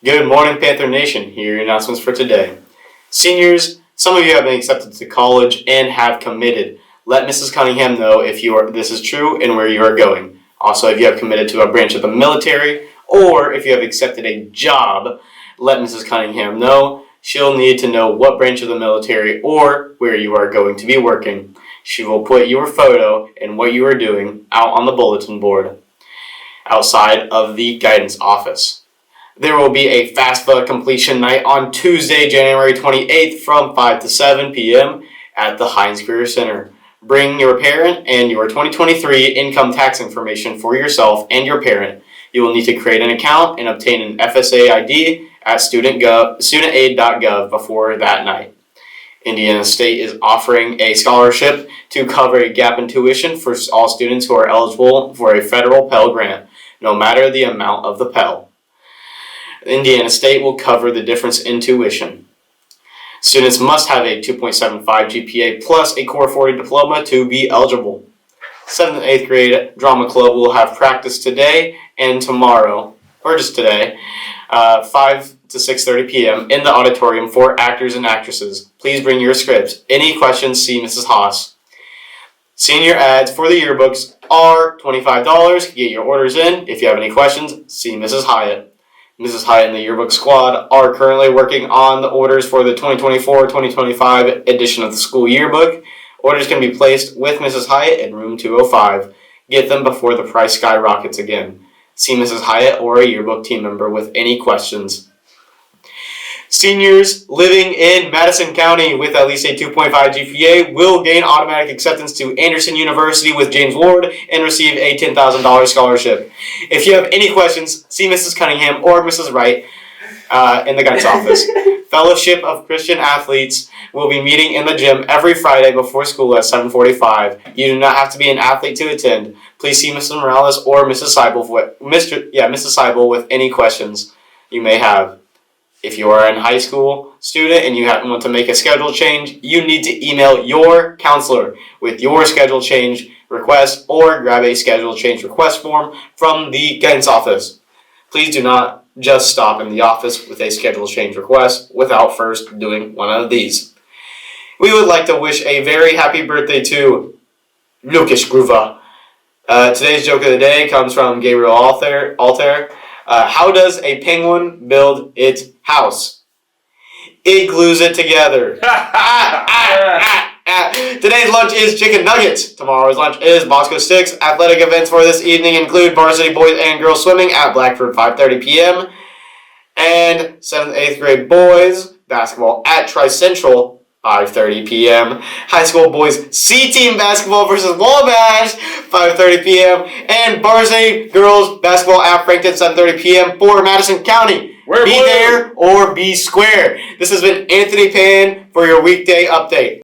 Good morning, Panther Nation. Here are your announcements for today. Seniors, some of you have been accepted to college and have committed. Let Mrs. Cunningham know if this is true and where you are going. Also, if you have committed to a branch of the military or if you have accepted a job, let Mrs. Cunningham know. She'll need to know what branch of the military or where you are going to be working. She will put your photo and what you are doing out on the bulletin board outside of the guidance office. There will be a FAFSA completion night on Tuesday, January 28th from 5 to 7 p.m. at the Heinz Career Center. Bring your parent and your 2023 income tax information for yourself and your parent. You will need to create an account and obtain an FSA ID at studentaid.gov before that night. Indiana State is offering a scholarship to cover a gap in tuition for all students who are eligible for a federal Pell Grant, no matter the amount of the Pell. Indiana State will cover the difference in tuition. Students must have a 2.75 GPA plus a Core 40 diploma to be eligible. 7th and 8th grade drama club will have practice today and tomorrow, or just today, 5 to 6:30 p.m. in the auditorium for actors and actresses. Please bring your scripts. Any questions, see Mrs. Haas. Senior ads for the yearbooks are $25. Get your orders in. If you have any questions, see Mrs. Hyatt. Mrs. Hyatt and the yearbook squad are currently working on the orders for the 2024-2025 edition of the school yearbook. Orders can be placed with Mrs. Hyatt in room 205. Get them before the price skyrockets again. See Mrs. Hyatt or a yearbook team member with any questions. Seniors living in Madison County with at least a 2.5 GPA will gain automatic acceptance to Anderson University with James Ward and receive a $10,000 scholarship. If you have any questions, see Mrs. Cunningham or Mrs. Wright in the guidance office. Fellowship of Christian Athletes will be meeting in the gym every Friday before school at 7:45. You do not have to be an athlete to attend. Please see Mrs. Morales or Mrs. Seibel with any questions you may have. If you are a high school student and you want to make a schedule change, you need to email your counselor with your schedule change request or grab a schedule change request form from the guidance office. Please do not just stop in the office with a schedule change request without first doing one of these. We would like to wish a very happy birthday to Lucas Gruva. Today's joke of the day comes from Gabriel Altair. How does a penguin build its house? It glues it together. Today's lunch is chicken nuggets. Tomorrow's lunch is Bosco Sticks. Athletic events for this evening include varsity boys and girls swimming at Blackford 5:30 p.m. and 7th, 8th grade boys basketball at Tri-Central 5:30 p.m. High school boys C-team basketball versus Wabash 5:30 p.m. and varsity girls basketball at Frankton 7:30 p.m. for Madison County. Be there or be square. This has been Anthony Pan for your weekday update.